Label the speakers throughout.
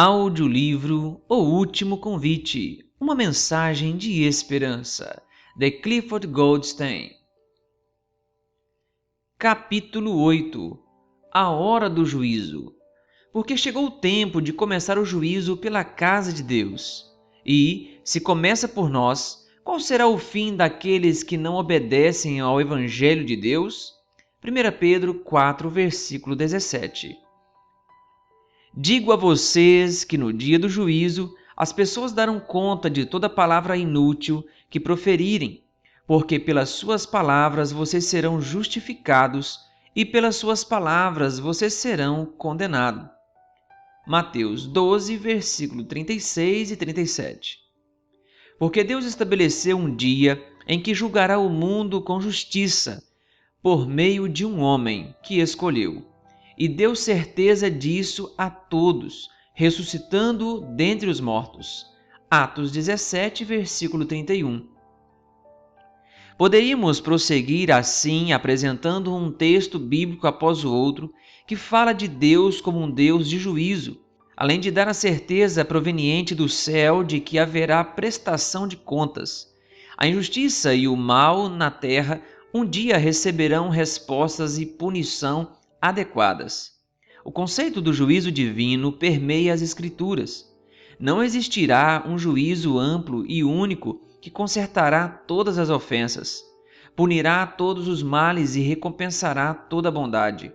Speaker 1: Audiolivro O Último Convite, uma mensagem de esperança, de Clifford Goldstein. Capítulo 8. A hora do juízo. Porque chegou o tempo de começar o juízo pela casa de Deus. E, se começa por nós, qual será o fim daqueles que não obedecem ao Evangelho de Deus? 1 Pedro 4, versículo 17. Digo a vocês que no dia do juízo as pessoas darão conta de toda palavra inútil que proferirem, porque pelas suas palavras vocês serão justificados e pelas suas palavras vocês serão condenados. Mateus 12, versículo 36 e 37. Porque Deus estabeleceu um dia em que julgará o mundo com justiça, por meio de um homem que escolheu. E deu certeza disso a todos, ressuscitando-o dentre os mortos. Atos 17, versículo 31. Poderíamos prosseguir assim, apresentando um texto bíblico após o outro, que fala de Deus como um Deus de juízo, além de dar a certeza proveniente do céu de que haverá prestação de contas. A injustiça e o mal na terra um dia receberão respostas e punição adequadas. O conceito do juízo divino permeia as Escrituras. Não existirá um juízo amplo e único que consertará todas as ofensas, punirá todos os males e recompensará toda a bondade.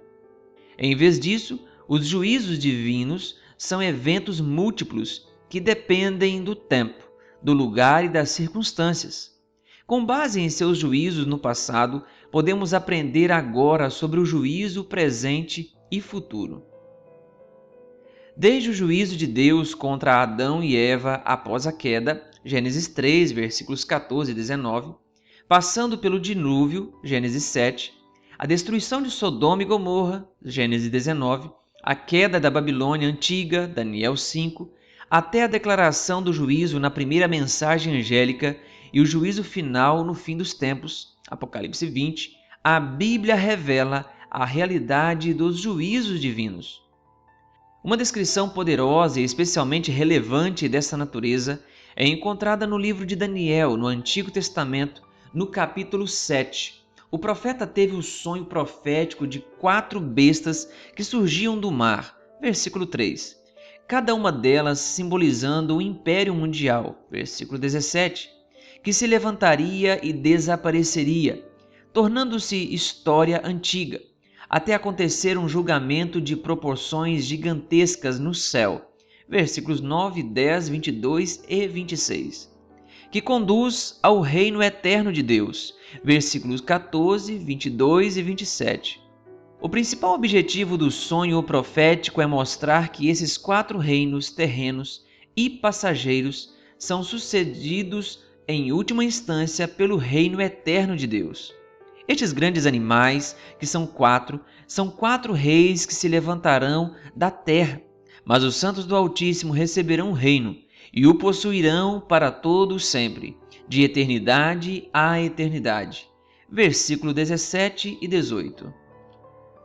Speaker 1: Em vez disso, os juízos divinos são eventos múltiplos que dependem do tempo, do lugar e das circunstâncias. Com base em seus juízos no passado, podemos aprender agora sobre o juízo presente e futuro. Desde o juízo de Deus contra Adão e Eva após a queda, Gênesis 3, versículos 14 e 19, passando pelo dilúvio, Gênesis 7, a destruição de Sodoma e Gomorra, Gênesis 19, a queda da Babilônia antiga, Daniel 5, até a declaração do juízo na primeira mensagem angélica e o juízo final no fim dos tempos, Apocalipse 20, a Bíblia revela a realidade dos juízos divinos. Uma descrição poderosa e especialmente relevante dessa natureza é encontrada no livro de Daniel, no Antigo Testamento, no capítulo 7. O profeta teve o sonho profético de 4 bestas que surgiam do mar, versículo 3. Cada uma delas simbolizando o Império Mundial, versículo 17, que se levantaria e desapareceria, tornando-se história antiga, até acontecer um julgamento de proporções gigantescas no céu, versículos 9, 10, 22 e 26, que conduz ao reino eterno de Deus, versículos 14, 22 e 27. O principal objetivo do sonho profético é mostrar que esses 4 reinos terrenos e passageiros são sucedidos em última instância pelo reino eterno de Deus. Estes grandes animais, que são 4 reis que se levantarão da terra, mas os santos do Altíssimo receberão o reino e o possuirão para todo sempre, de eternidade a eternidade. Versículo 17 e 18.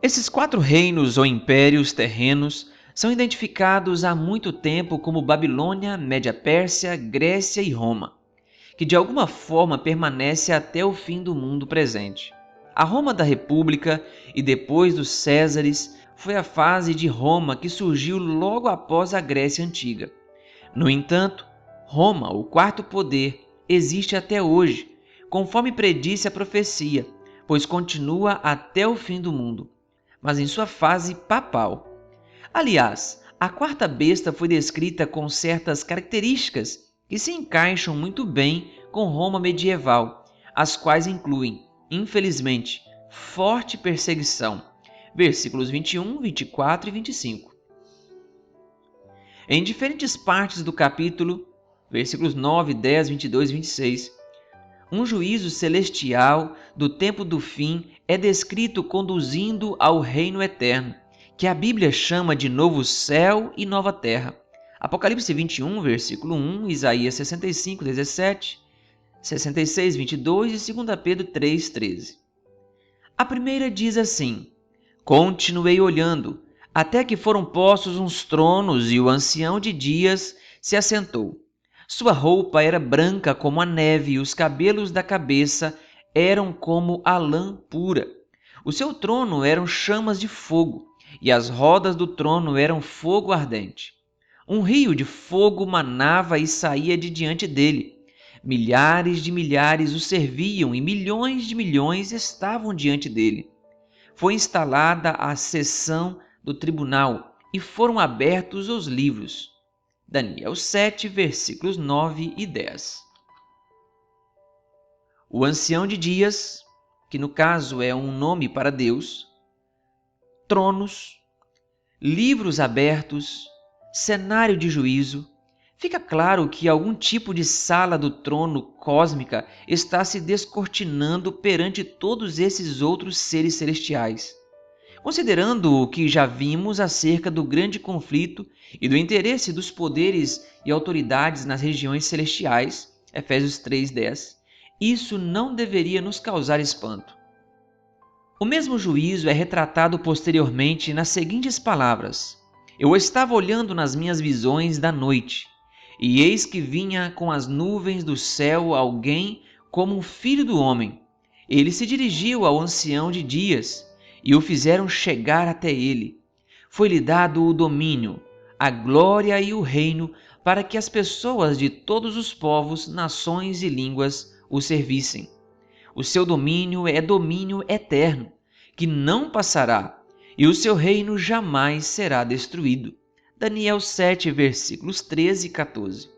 Speaker 1: Esses 4 reinos ou impérios terrenos são identificados há muito tempo como Babilônia, Média-Pérsia, Grécia e Roma, que de alguma forma permanece até o fim do mundo presente. A Roma da República e depois dos Césares foi a fase de Roma que surgiu logo após a Grécia Antiga. No entanto, Roma, o 4º poder, existe até hoje, conforme predisse a profecia, pois continua até o fim do mundo, mas em sua fase papal. Aliás, a 4ª besta foi descrita com certas características que se encaixam muito bem com Roma medieval, as quais incluem, infelizmente, forte perseguição, versículos 21, 24 e 25. Em diferentes partes do capítulo, versículos 9, 10, 22 e 26, um juízo celestial do tempo do fim é descrito conduzindo ao reino eterno, que a Bíblia chama de novo céu e nova terra. Apocalipse 21, versículo 1, Isaías 65, 17, 66, 22 e 2 Pedro 3, 13. A primeira diz assim: Continuei olhando, até que foram postos uns tronos e o ancião de dias se assentou. Sua roupa era branca como a neve e os cabelos da cabeça eram como a lã pura. O seu trono eram chamas de fogo e as rodas do trono eram fogo ardente. Um rio de fogo manava e saía de diante dele. Milhares de milhares o serviam e milhões de milhões estavam diante dele. Foi instalada a sessão do tribunal e foram abertos os livros. Daniel 7, versículos 9 e 10. O ancião de dias, que no caso é um nome para Deus, tronos, livros abertos, cenário de juízo, fica claro que algum tipo de sala do trono cósmica está se descortinando perante todos esses outros seres celestiais. Considerando o que já vimos acerca do grande conflito e do interesse dos poderes e autoridades nas regiões celestiais, Efésios 3:10, isso não deveria nos causar espanto. O mesmo juízo é retratado posteriormente nas seguintes palavras: Eu estava olhando nas minhas visões da noite, e eis que vinha com as nuvens do céu alguém como um filho do homem. Ele se dirigiu ao ancião de dias, e o fizeram chegar até ele. Foi-lhe dado o domínio, a glória e o reino, para que as pessoas de todos os povos, nações e línguas o servissem. O seu domínio é domínio eterno, que não passará, e o seu reino jamais será destruído. Daniel 7, versículos 13 e 14.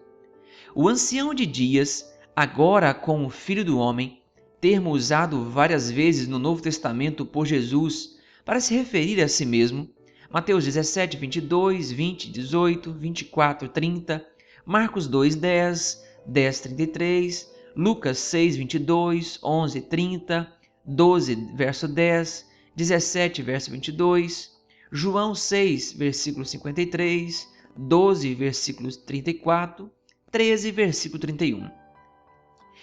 Speaker 1: O ancião de dias, agora com o Filho do Homem, termo usado várias vezes no Novo Testamento por Jesus para se referir a si mesmo, Mateus 17, 22, 20, 18, 24, 30, Marcos 2, 10, 10, 33, Lucas 6, 22, 11, 30, 12, verso 10, 17, verso 22, João 6, versículo 53, 12, versículos 34, 13, versículo 31.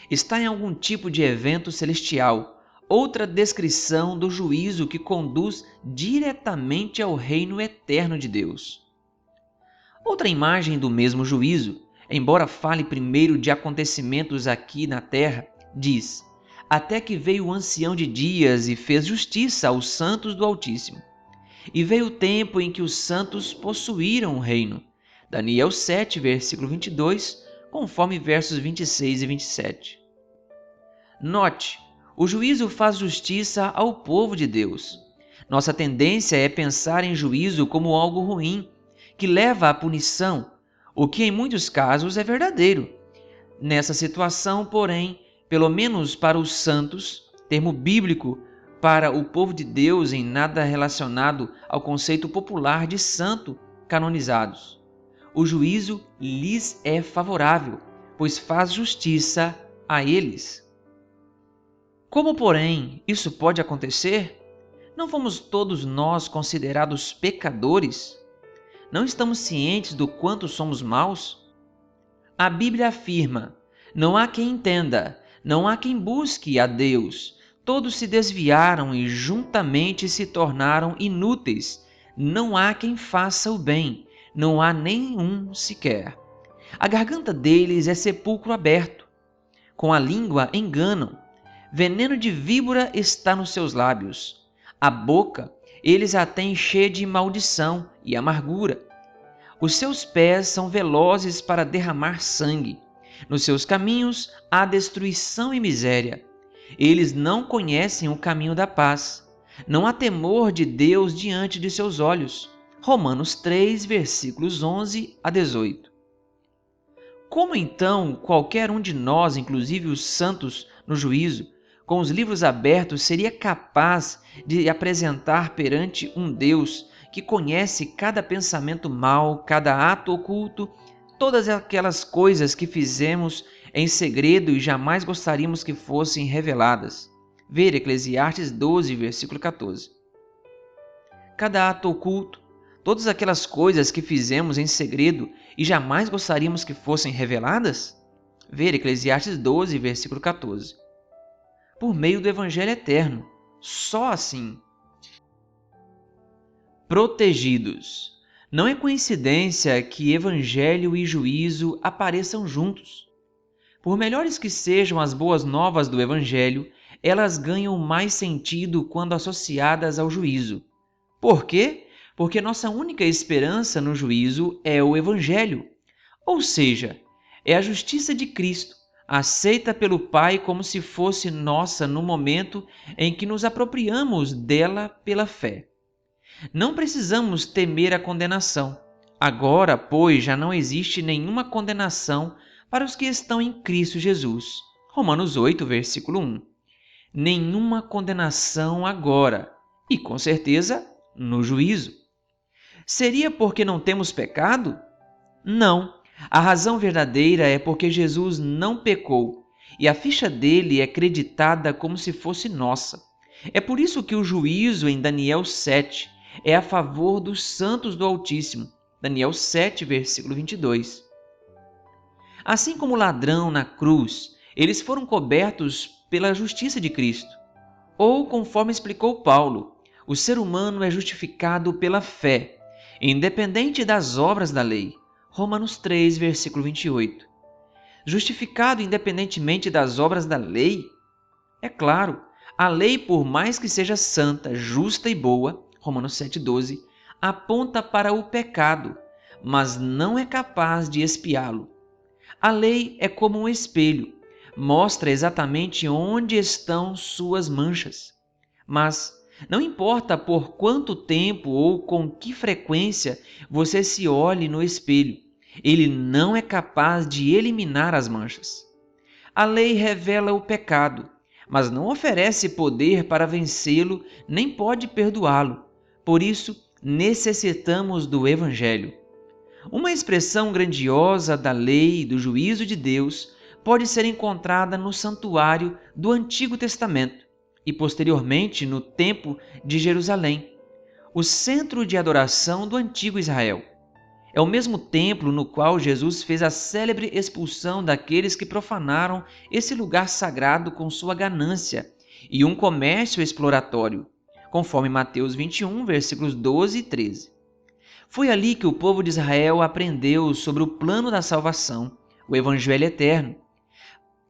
Speaker 1: Está em algum tipo de evento celestial, outra descrição do juízo que conduz diretamente ao reino eterno de Deus. Outra imagem do mesmo juízo, embora fale primeiro de acontecimentos aqui na terra, diz: até que veio o ancião de dias e fez justiça aos santos do Altíssimo. E veio o tempo em que os santos possuíram o reino. Daniel 7, versículo 22, conforme versos 26 e 27. Note, o juízo faz justiça ao povo de Deus. Nossa tendência é pensar em juízo como algo ruim, que leva à punição, o que em muitos casos é verdadeiro. Nessa situação, porém, pelo menos para os santos, termo bíblico para o povo de Deus em nada relacionado ao conceito popular de santo canonizados. O juízo lhes é favorável, pois faz justiça a eles. Como, porém, isso pode acontecer? Não fomos todos nós considerados pecadores? Não estamos cientes do quanto somos maus? A Bíblia afirma: não há quem entenda, não há quem busque a Deus. Todos se desviaram e juntamente se tornaram inúteis. Não há quem faça o bem, não há nenhum sequer. A garganta deles é sepulcro aberto. Com a língua enganam. Veneno de víbora está nos seus lábios. A boca eles a têm cheia de maldição e amargura. Os seus pés são velozes para derramar sangue. Nos seus caminhos há destruição e miséria. Eles não conhecem o caminho da paz. Não há temor de Deus diante de seus olhos. Romanos 3, versículos 11 a 18. Como então qualquer um de nós, inclusive os santos no juízo, com os livros abertos, seria capaz de apresentar perante um Deus que conhece cada pensamento mau, cada ato oculto, todas aquelas coisas que fizemos em segredo e jamais gostaríamos que fossem reveladas? Ver Eclesiastes 12, versículo 14. Cada ato oculto, todas aquelas coisas que fizemos em segredo e jamais gostaríamos que fossem reveladas? Ver Eclesiastes 12, versículo 14. Por meio do Evangelho eterno, só assim. protegidos. Não é coincidência que evangelho e juízo apareçam juntos. Por melhores que sejam as boas novas do evangelho, elas ganham mais sentido quando associadas ao juízo. Por quê? Porque nossa única esperança no juízo é o evangelho, ou seja, é a justiça de Cristo, aceita pelo Pai como se fosse nossa no momento em que nos apropriamos dela pela fé. Não precisamos temer a condenação. Agora, pois, já não existe nenhuma condenação para os que estão em Cristo Jesus. Romanos 8, versículo 1. Nenhuma condenação agora, e com certeza no juízo. Seria porque não temos pecado? Não. A razão verdadeira é porque Jesus não pecou e a ficha dele é creditada como se fosse nossa. É por isso que o juízo em Daniel 7 é a favor dos santos do Altíssimo. Daniel 7, versículo 22. Assim como o ladrão na cruz, eles foram cobertos pela justiça de Cristo. Ou, conforme explicou Paulo, o ser humano é justificado pela fé, independente das obras da lei. Romanos 3, versículo 28. Justificado independentemente das obras da lei? É claro, a lei, por mais que seja santa, justa e boa, Romanos 7,12, aponta para o pecado, mas não é capaz de expiá-lo. A lei é como um espelho, mostra exatamente onde estão suas manchas. Mas não importa por quanto tempo ou com que frequência você se olhe no espelho, ele não é capaz de eliminar as manchas. A lei revela o pecado, mas não oferece poder para vencê-lo nem pode perdoá-lo. Por isso, necessitamos do Evangelho. Uma expressão grandiosa da lei e do juízo de Deus pode ser encontrada no santuário do Antigo Testamento e, posteriormente, no Templo de Jerusalém, o centro de adoração do antigo Israel. É o mesmo templo no qual Jesus fez a célebre expulsão daqueles que profanaram esse lugar sagrado com sua ganância e um comércio exploratório, conforme Mateus 21, versículos 12 e 13. Foi ali que o povo de Israel aprendeu sobre o plano da salvação, o Evangelho eterno.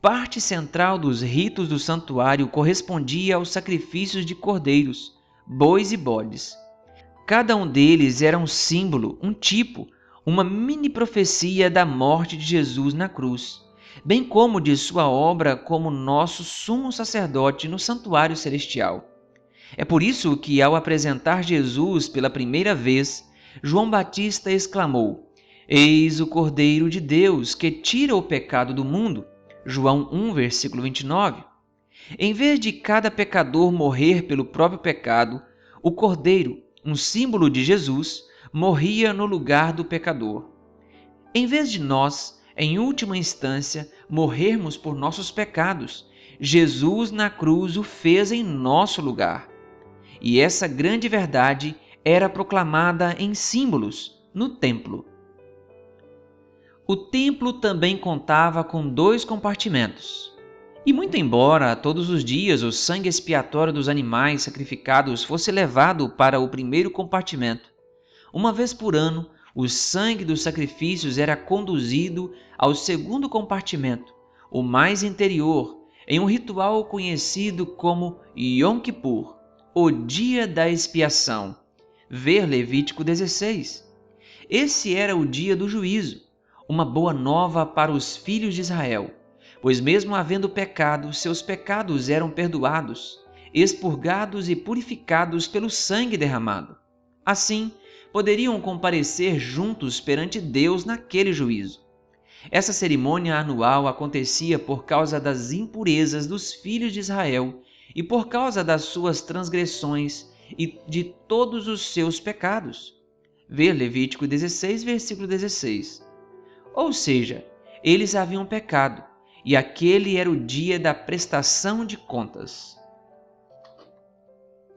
Speaker 1: Parte central dos ritos do santuário correspondia aos sacrifícios de cordeiros, bois e bodes. Cada um deles era um símbolo, um tipo, uma mini profecia da morte de Jesus na cruz, bem como de sua obra como nosso sumo sacerdote no santuário celestial. É por isso que, ao apresentar Jesus pela primeira vez, João Batista exclamou: Eis o Cordeiro de Deus que tira o pecado do mundo. João 1, versículo 29. Em vez de cada pecador morrer pelo próprio pecado, o Cordeiro, um símbolo de Jesus, morria no lugar do pecador. Em vez de nós, em última instância, morrermos por nossos pecados, Jesus na cruz o fez em nosso lugar. E essa grande verdade era proclamada em símbolos no templo. O templo também contava com 2 compartimentos. E muito embora todos os dias o sangue expiatório dos animais sacrificados fosse levado para o primeiro compartimento, uma vez por ano o sangue dos sacrifícios era conduzido ao segundo compartimento, o mais interior, em um ritual conhecido como Yom Kippur, o dia da expiação. Ver Levítico 16. Esse era o dia do juízo, uma boa nova para os filhos de Israel, pois mesmo havendo pecado, seus pecados eram perdoados, expurgados e purificados pelo sangue derramado. Assim, poderiam comparecer juntos perante Deus naquele juízo. Essa cerimônia anual acontecia por causa das impurezas dos filhos de Israel e por causa das suas transgressões e de todos os seus pecados. Ver Levítico 16, versículo 16. Ou seja, eles haviam pecado, e aquele era o dia da prestação de contas.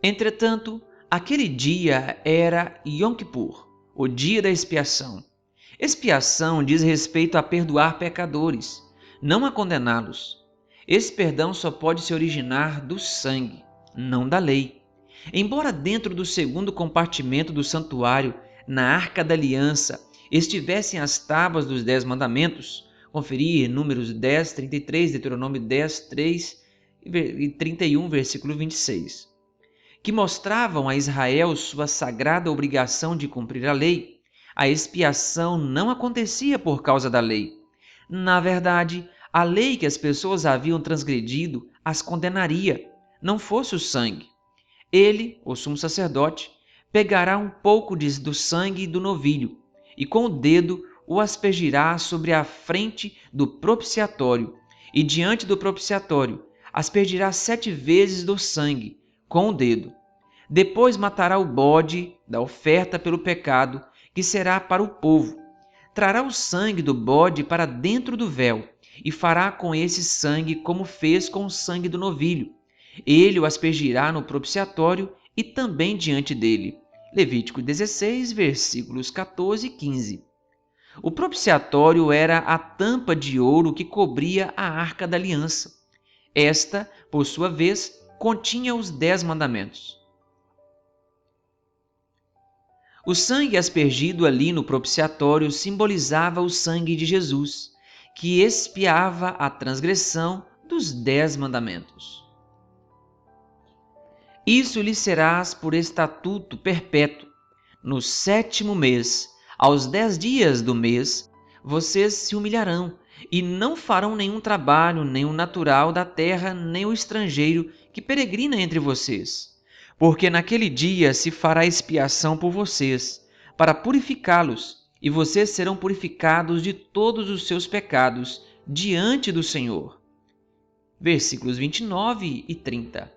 Speaker 1: Entretanto, aquele dia era Yom Kippur, o dia da expiação. Expiação diz respeito a perdoar pecadores, não a condená-los. Esse perdão só pode se originar do sangue, não da lei. Embora dentro do segundo compartimento do santuário, na Arca da Aliança, estivessem as tábuas dos 10 mandamentos, conferir Números 10, 33, Deuteronômio 10, 3 e 31, versículo 26, que mostravam a Israel sua sagrada obrigação de cumprir a lei, a expiação não acontecia por causa da lei. Na verdade, a lei que as pessoas haviam transgredido as condenaria, não fosse o sangue. Ele, o sumo sacerdote, pegará um pouco do sangue do novilho e com o dedo o aspergirá sobre a frente do propiciatório e diante do propiciatório aspergirá 7 vezes do sangue com o dedo. Depois matará o bode da oferta pelo pecado, que será para o povo. Trará o sangue do bode para dentro do véu e fará com esse sangue como fez com o sangue do novilho. Ele o aspergirá no propiciatório e também diante dele. Levítico 16, versículos 14 e 15. O propiciatório era a tampa de ouro que cobria a Arca da Aliança. Esta, por sua vez, continha os 10 mandamentos. O sangue aspergido ali no propiciatório simbolizava o sangue de Jesus, que expiava a transgressão dos 10 mandamentos. Isso lhe serás por estatuto perpétuo. No 7º mês, aos 10 dias do mês, vocês se humilharão e não farão nenhum trabalho, nem o natural da terra, nem o estrangeiro que peregrina entre vocês. Porque naquele dia se fará expiação por vocês, para purificá-los, e vocês serão purificados de todos os seus pecados diante do Senhor. Versículos 29 e 30.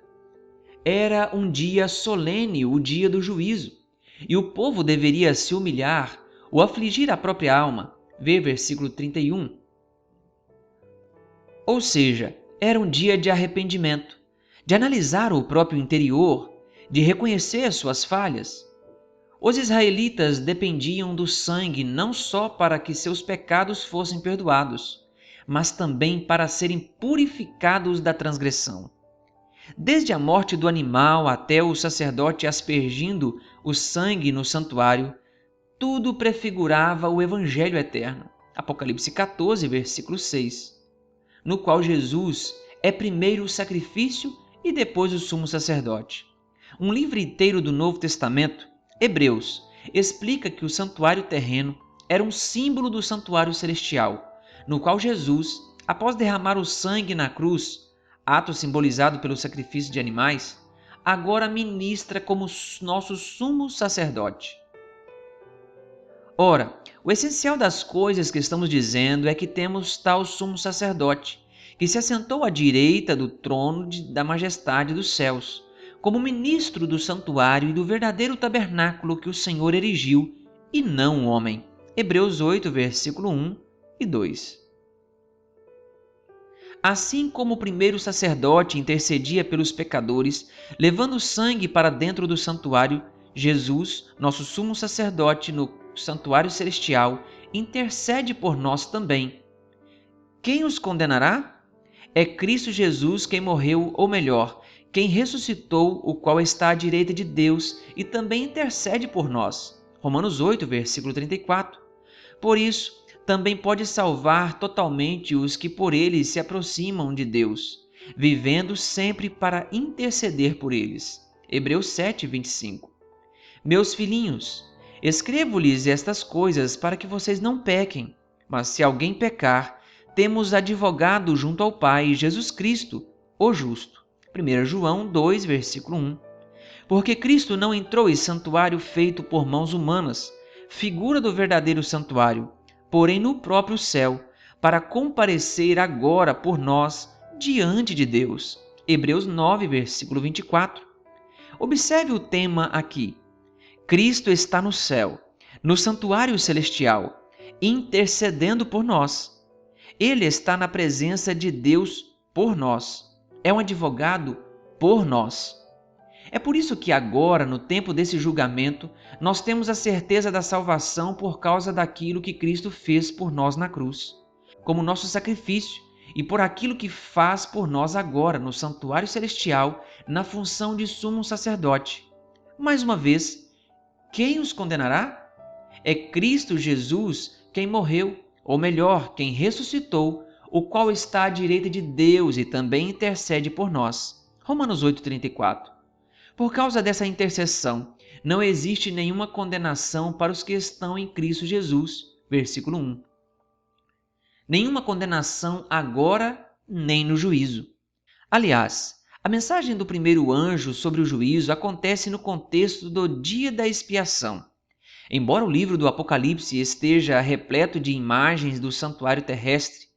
Speaker 1: Era um dia solene, o dia do juízo, e o povo deveria se humilhar ou afligir a própria alma. Vê versículo 31. Ou seja, era um dia de arrependimento, de analisar o próprio interior, de reconhecer suas falhas. Os israelitas dependiam do sangue não só para que seus pecados fossem perdoados, mas também para serem purificados da transgressão. Desde a morte do animal até o sacerdote aspergindo o sangue no santuário, tudo prefigurava o Evangelho eterno. Apocalipse 14, versículo 6, no qual Jesus é primeiro o sacrifício e depois o sumo sacerdote. Um livro inteiro do Novo Testamento, Hebreus, explica que o santuário terreno era um símbolo do santuário celestial, no qual Jesus, após derramar o sangue na cruz, ato simbolizado pelo sacrifício de animais, agora ministra como nosso sumo sacerdote. Ora, o essencial das coisas que estamos dizendo é que temos tal sumo sacerdote, que se assentou à direita do trono da majestade dos céus, como ministro do santuário e do verdadeiro tabernáculo que o Senhor erigiu, e não o homem. Hebreus 8, versículo 1 e 2. Assim como o primeiro sacerdote intercedia pelos pecadores, levando sangue para dentro do santuário, Jesus, nosso sumo sacerdote no santuário celestial, intercede por nós também. Quem os condenará? É Cristo Jesus quem morreu, ou melhor, quem ressuscitou, o qual está à direita de Deus e também intercede por nós. Romanos 8, versículo 34. Por isso, também pode salvar totalmente os que por ele se aproximam de Deus, vivendo sempre para interceder por eles. Hebreus 7, 25. Meus filhinhos, escrevo-lhes estas coisas para que vocês não pequem, mas se alguém pecar, temos advogado junto ao Pai, Jesus Cristo, o justo. 1 João 2, versículo 1. Porque Cristo não entrou em santuário feito por mãos humanas, figura do verdadeiro santuário, porém no próprio céu, para comparecer agora por nós diante de Deus. Hebreus 9, versículo 24. Observe o tema aqui. Cristo está no céu, no santuário celestial, intercedendo por nós. Ele está na presença de Deus por nós. É um advogado por nós. É por isso que agora, no tempo desse julgamento, nós temos a certeza da salvação por causa daquilo que Cristo fez por nós na cruz, como nosso sacrifício, e por aquilo que faz por nós agora no santuário celestial, na função de sumo sacerdote. Mais uma vez, quem os condenará? É Cristo Jesus quem morreu, ou melhor, quem ressuscitou, o qual está à direita de Deus e também intercede por nós. Romanos 8,34. Por causa dessa intercessão, não existe nenhuma condenação para os que estão em Cristo Jesus. Versículo 1. Nenhuma condenação agora nem no juízo. Aliás, a mensagem do primeiro anjo sobre o juízo acontece no contexto do dia da expiação. Embora o livro do Apocalipse esteja repleto de imagens do santuário terrestre,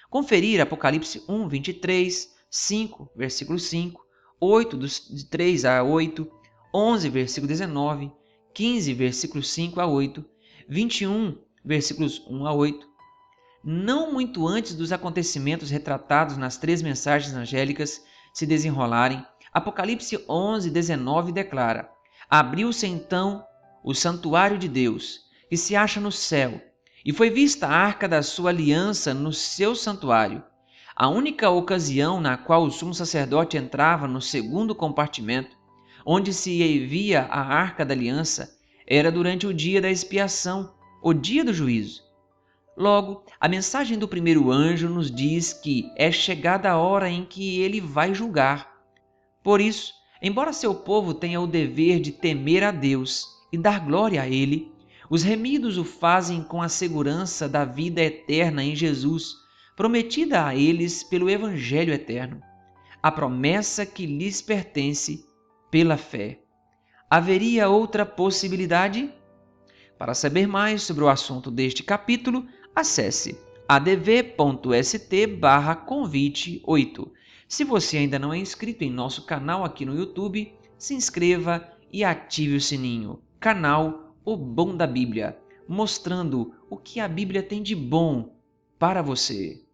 Speaker 1: conferir Apocalipse 1, 23, 5, versículo 5, 8, de 3 a 8, 11, versículo 19, 15, versículos 5 a 8, 21, versículos 1 a 8, não muito antes dos acontecimentos retratados nas três mensagens angélicas se desenrolarem, Apocalipse 11, 19 declara: Abriu-se então o santuário de Deus, que se acha no céu, e foi vista a arca da sua aliança no seu santuário. A única ocasião na qual o sumo sacerdote entrava no segundo compartimento, onde se via a arca da aliança, era durante o dia da expiação, o dia do juízo. Logo, a mensagem do primeiro anjo nos diz que é chegada a hora em que ele vai julgar. Por isso, embora seu povo tenha o dever de temer a Deus e dar glória a Ele, os remidos o fazem com a segurança da vida eterna em Jesus, prometida a eles pelo Evangelho eterno, a promessa que lhes pertence pela fé. Haveria outra possibilidade? Para saber mais sobre o assunto deste capítulo, acesse adv.st/convite8. Se você ainda não é inscrito em nosso canal aqui no YouTube, se inscreva e ative o sininho. Canal O Bom da Bíblia, mostrando o que a Bíblia tem de bom para você.